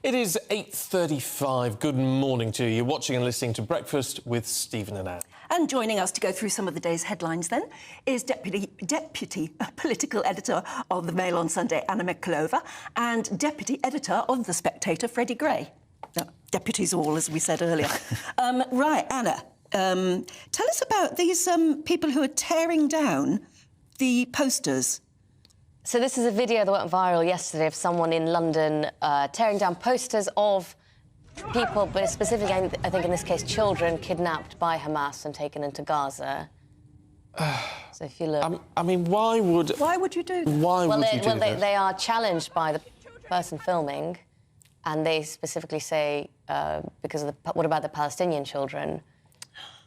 It is 8:35. Good morning to you. You're watching and listening to Breakfast with Stephen and Anne. And joining us to go through some of the day's headlines then is Deputy Political Editor of the Mail on Sunday, Anna Mikulova, and Deputy Editor of The Spectator, Freddie Gray. Deputies all, as we said earlier. Right, Anna, tell us about these people who are tearing down the posters. So this is a video that went viral yesterday of someone in London tearing down posters of people, but specifically, I think in this case, children kidnapped by Hamas and taken into Gaza. So if you look... I mean, why would you do that? Why would you do that? They are challenged by the person filming, and they specifically say, because of what about the Palestinian children?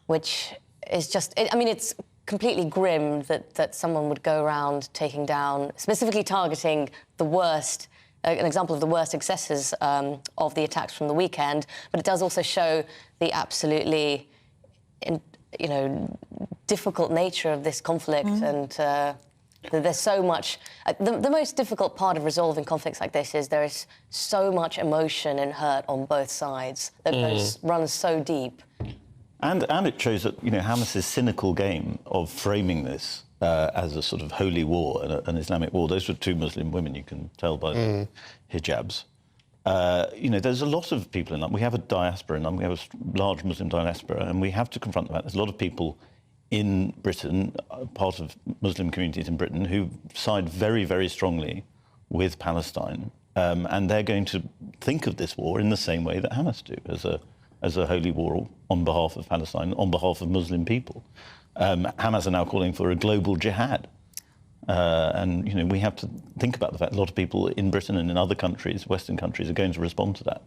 Which is just... I mean, it's completely grim that someone would go around taking down, specifically targeting the worst... an example of the worst excesses of the attacks from the weekend, but it does also show the absolutely, difficult nature of this conflict, and there's so much... The most difficult part of resolving conflicts like this is there is so much emotion and hurt on both sides that runs so deep. And it shows that, Hamas's cynical game of framing this as a sort of holy war, an Islamic war. Those were two Muslim women, you can tell by the hijabs. There's a lot of people in London. We have a diaspora in London. We have a large Muslim diaspora, and we have to confront the fact there's a lot of people in Britain, part of Muslim communities in Britain, who side very, very strongly with Palestine. And they're going to think of this war in the same way that Hamas do, as a holy war on behalf of Palestine, on behalf of Muslim people. Hamas are now calling for a global jihad. And, we have to think about the fact a lot of people in Britain and in other countries, Western countries, are going to respond to that.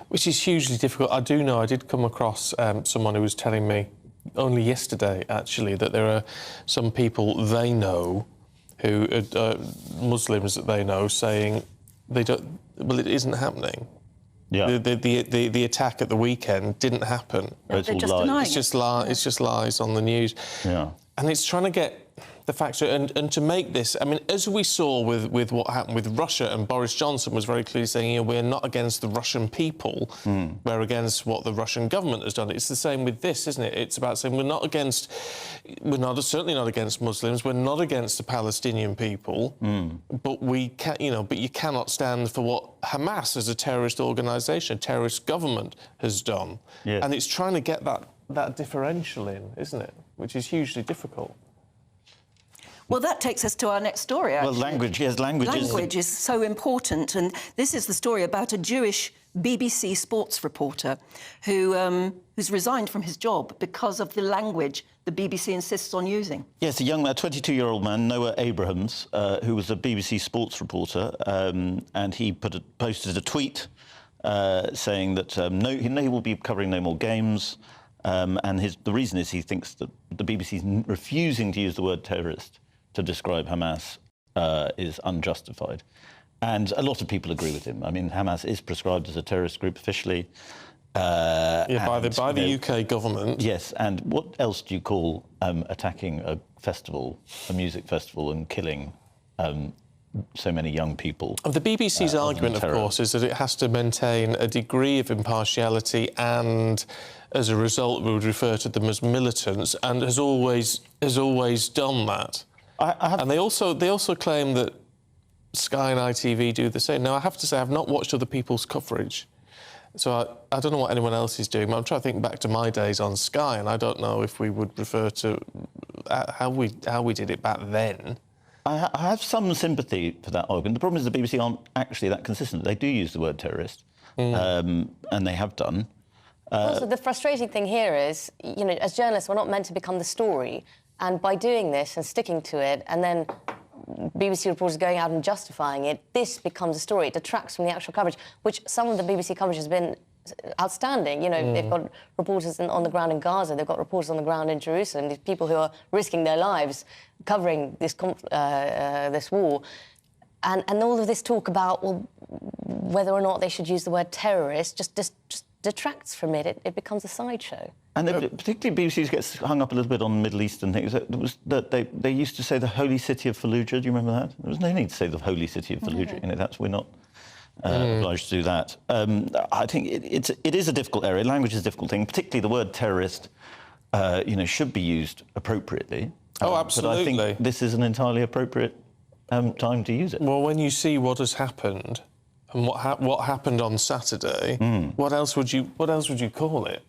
Which is hugely difficult. I do know, I did come across someone who was telling me, only yesterday, actually, that there are some people they know, who Muslims that they know, saying they don't... Well, it isn't happening. Yeah. The attack at the weekend didn't happen. It's all lies. It's just lies on the news. Yeah. And it's trying to get the facts and to make this... I mean, as we saw with what happened with Russia, and Boris Johnson was very clearly saying, we're not against the Russian people, we're against what the Russian government has done. It's the same with this, isn't it? It's about saying certainly not against Muslims, we're not against the Palestinian people, but but you cannot stand for what Hamas as a terrorist organisation, a terrorist government has done. Yes. And it's trying to get that differential in, isn't it? Which is hugely difficult. Well, that takes us to our next story, actually. Well, language is so important, and this is the story about a Jewish BBC sports reporter who's resigned from his job because of the language the BBC insists on using. Yes, a 22-year-old man, Noah Abrahams, who was a BBC sports reporter, and he posted a tweet saying that he will be covering no more games, and the reason is he thinks that the BBC is refusing to use the word terrorist to describe Hamas is unjustified. And a lot of people agree with him. I mean, Hamas is prescribed as a terrorist group officially. By the UK government. Yes, and what else do you call attacking a music festival, and killing so many young people? The BBC's argument, of course, is that it has to maintain a degree of impartiality, and as a result would refer to them as militants, and has always done that. And they also claim that Sky and ITV do the same. Now, I have to say, I've not watched other people's coverage, so I don't know what anyone else is doing. But I'm trying to think back to my days on Sky, and I don't know if we would refer to how we did it back then. I have some sympathy for that argument. The problem is the BBC aren't actually that consistent. They do use the word terrorist, and they have done. Also, the frustrating thing here is, as journalists, we're not meant to become the story. And by doing this and sticking to it, and then BBC reporters going out and justifying it, this becomes a story. It detracts from the actual coverage, which some of the BBC coverage has been outstanding. They've got reporters on the ground in Gaza, they've got reporters on the ground in Jerusalem, these people who are risking their lives covering this war. And all of this talk about, whether or not they should use the word terrorist just detracts from it. It becomes a sideshow. And particularly BBC gets hung up a little bit on Middle Eastern things. They used to say the holy city of Fallujah. Do you remember that? There was no need to say the holy city of Fallujah. We're not obliged to do that. I think it is a difficult area. Language is a difficult thing, particularly the word terrorist, should be used appropriately. Oh, absolutely. But I think this is an entirely appropriate time to use it. Well, when you see what has happened and what happened on Saturday, what else would you call it,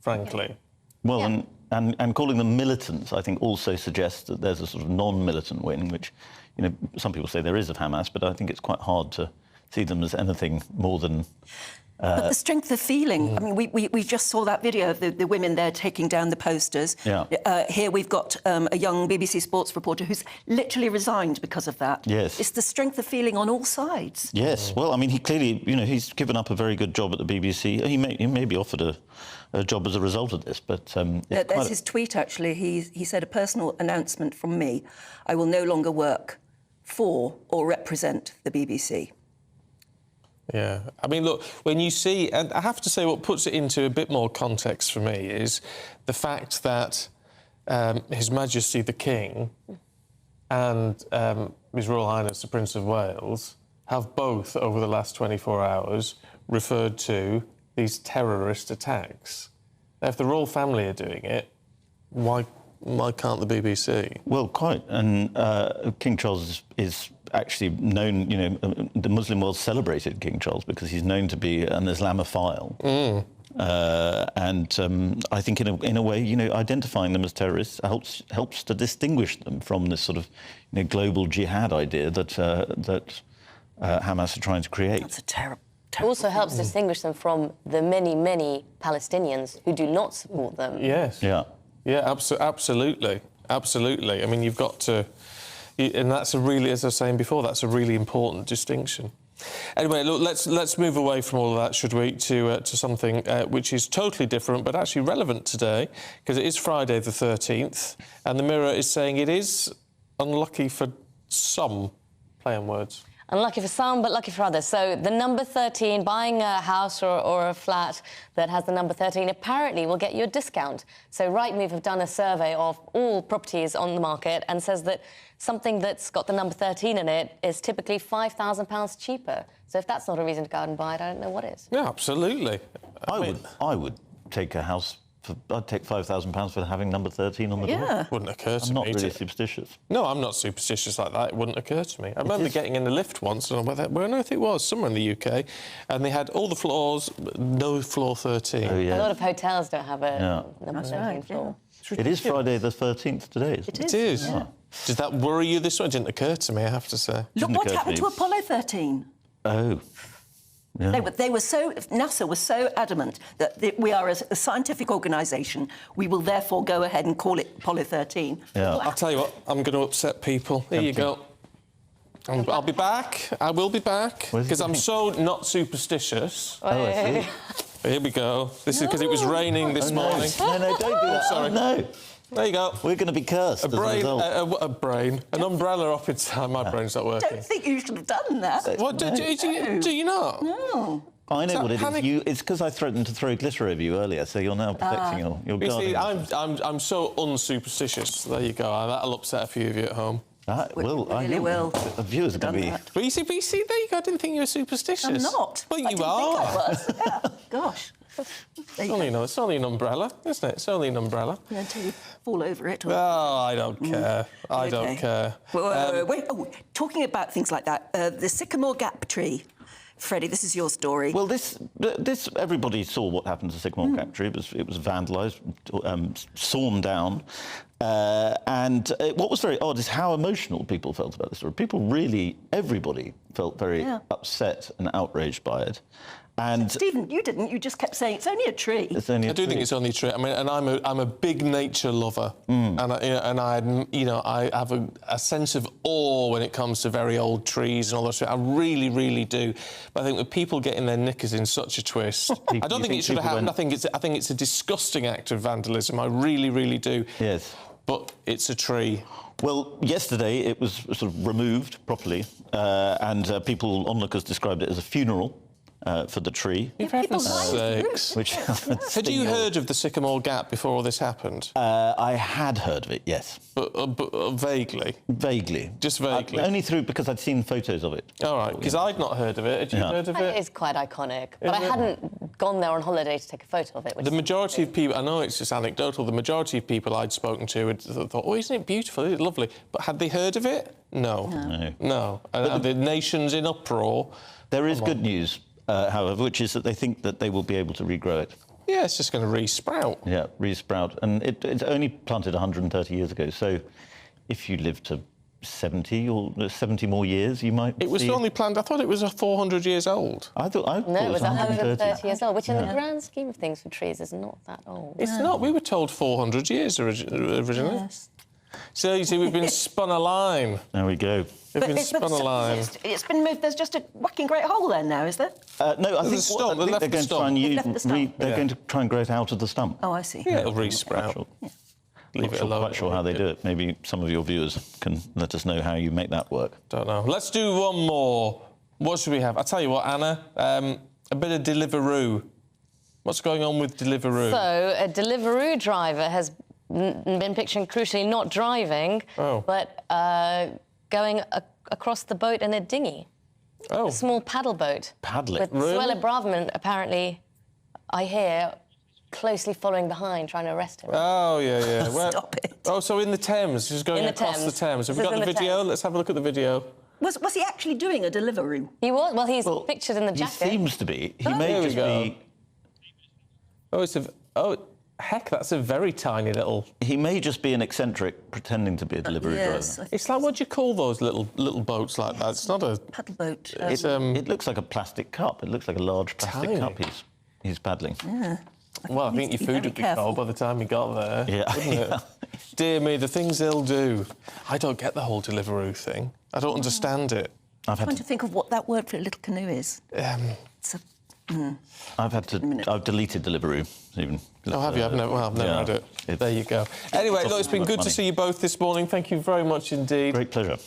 frankly? Well, and calling them militants, I think, also suggests that there's a sort of non-militant wing, which, some people say there is of Hamas, but I think it's quite hard to see them as anything more than... But the strength of feeling. I mean, we just saw that video of the women there taking down the posters. Yeah. Here we've got a young BBC Sports reporter who's literally resigned because of that. Yes. It's the strength of feeling on all sides. Yes. Well, I mean, he clearly, he's given up a very good job at the BBC. He may be offered a job as a result of this, but... There's his tweet, actually. He said, "A personal announcement from me. I will no longer work for or represent the BBC." Yeah. I mean, look, when you see... And I have to say, what puts it into a bit more context for me is the fact that His Majesty the King and His Royal Highness the Prince of Wales have both, over the last 24 hours, referred to these terrorist attacks. Now, if the royal family are doing it, why can't the BBC? Well, quite. And King Charles is actually known, the Muslim world celebrated King Charles because he's known to be an Islamophile. And I think in a way, identifying them as terrorists helps to distinguish them from this sort of global jihad idea that Hamas are trying to create. That's a terrible... It also helps distinguish them from the many, many Palestinians who do not support them. Yes. Yeah. Yeah, absolutely. Absolutely. I mean, you've got to... And that's a really, as I was saying before, that's a really important distinction. Anyway, look, let's move away from all of that, should we, to something which is totally different but actually relevant today, because it is Friday the 13th, and the Mirror is saying it is unlucky for some, play on words. Unlucky for some, but lucky for others. So the number 13, buying a house or a flat that has the number 13 apparently will get you a discount. So Rightmove have done a survey of all properties on the market and says that something that's got the number 13 in it is typically £5,000 cheaper. So if that's not a reason to go out and buy it, I don't know what is. Yeah, absolutely. I would take a house... I'd take £5,000 for having number 13 on the door. Wouldn't occur to me. I'm not really superstitious. No, I'm not superstitious like that. It wouldn't occur to me. I remember getting in the lift once, and where on earth it was, somewhere in the UK, and they had all the floors, no floor 13. Oh, yeah. A lot of hotels don't have a number 13 floor. Yeah. It is Friday the 13th today, isn't it? It is. Yeah. Did that worry you this one? It didn't occur to me, I have to say. Look what happened to Apollo 13. Oh. Yeah. NASA was so adamant that we are a scientific organisation. We will therefore go ahead and call it Apollo 13. Yeah. I'll tell you what, I'm going to upset people. Here you go. I'll be back. I will be back. Because I'm so not superstitious. Oh, I see. Here we go. This is because it was raining this morning. No, don't do that. Sorry. Oh, no. There you go. We're going to be cursed A brain, an Don't umbrella up inside. My brain's not I working. don't think you should have done that. What, do you not? No. I know what it panic? is. It's because I threatened to throw glitter over you earlier, so you're now protecting your You see, garden. I'm so unsuperstitious. There you go. That'll upset a few of you at home. That will. Really will. The viewers are going to be... That. But you see, there you go. I didn't think you were superstitious. I'm not. Well, I you didn't are. think I was. Yeah. Gosh. It's only an umbrella, isn't it? It's only an umbrella. Yeah, until you fall over it. Or... Oh, I don't care. I don't care. Wait. Oh, talking about things like that, the Sycamore Gap tree. Freddie, this is your story. Well, this everybody saw what happened to Sycamore Gap tree. It was vandalised, sawn down. And what was very odd is how emotional people felt about this story. Everybody felt very upset and outraged by it. And Stephen, you didn't. You just kept saying it's only a tree. I do think it's only a tree. I mean, and I'm a big nature lover, and I have a sense of awe when it comes to very old trees and all that. I really, really do. But I think with people getting their knickers in such a twist, I don't think it should have happened. I think it's a disgusting act of vandalism. I really, really do. Yes. But it's a tree. Well, yesterday it was sort of removed properly, and onlookers described it as a funeral. for the tree. For heaven's sakes. Which Had you heard of the Sycamore Gap before all this happened? I had heard of it, yes. But vaguely? Vaguely. Just vaguely? Only because I'd seen photos of it. All right, because I'd not heard of it. Had you heard of it? It is quite iconic, but I hadn't gone there on holiday to take a photo of it. The majority of people, I know it's just anecdotal, the majority of people I'd spoken to had thought, oh, isn't it beautiful, isn't it lovely? But had they heard of it? No. No. And the nation's in uproar. There is good news, however, which is that they think that they will be able to regrow it. Yeah, it's just going to re-sprout. Yeah, re-sprout. And it's only planted 130 years ago, so if you live to 70 or 70 more years, you might It was see... only planned, I thought it was 400 years old. I thought No, it was 130 years old, which in the grand scheme of things for trees is not that old. It's not. We were told 400 years originally. Yes. So you see, we've been spun a line. There we go. We've been spun a line. It's been moved. There's just a whacking great hole there now, is there? No, I think, a stump. They left they're the going to try stump. and They've left the stump. they're going to try and grow it out of the stump. Oh, I see. Yeah, it'll re-sprout. Sure. Leave it alone. Quite sure how they do it. Maybe some of your viewers can let us know how you make that work. Don't know. Let's do one more. What should we have? I'll tell you what, Anna. A bit of Deliveroo. What's going on with Deliveroo? So a Deliveroo driver has been pictured crucially not driving, but going across the boat in a dinghy. Oh. A small paddle boat. Paddling? With Really? Suella Braverman, apparently, I hear, closely following behind, trying to arrest him. Oh, yeah. Stop it. Oh, so in the Thames, just going In the across Thames. the Thames. Have we This got is the in the video? Thames. Let's have a look at the video. Was he actually doing a Deliveroo? He was. Well, he's pictured in the He jacket. seems to be. He may there we just go. be... Oh, heck, that's a very tiny little... He may just be an eccentric pretending to be a delivery Yes. driver. It's like, what do you call those little boats like that? It's not a... Paddle boat. It looks like a plastic cup. It looks like a large plastic Tiny. cup he's paddling. Well, I think your to be food very would be careful. cold by the time you got there, Yeah. wouldn't it? Dear me, the things they'll do. I don't get the whole Deliveroo thing. I don't understand it. I've I'm had trying to, to think of what that word for a little canoe is. It's a... I've deleted Deliveroo. Even. Oh, have you? I've never had it. It's- There you go. Anyway, look, it's been costs good money. to see you both this morning. Thank you very much indeed. Great pleasure.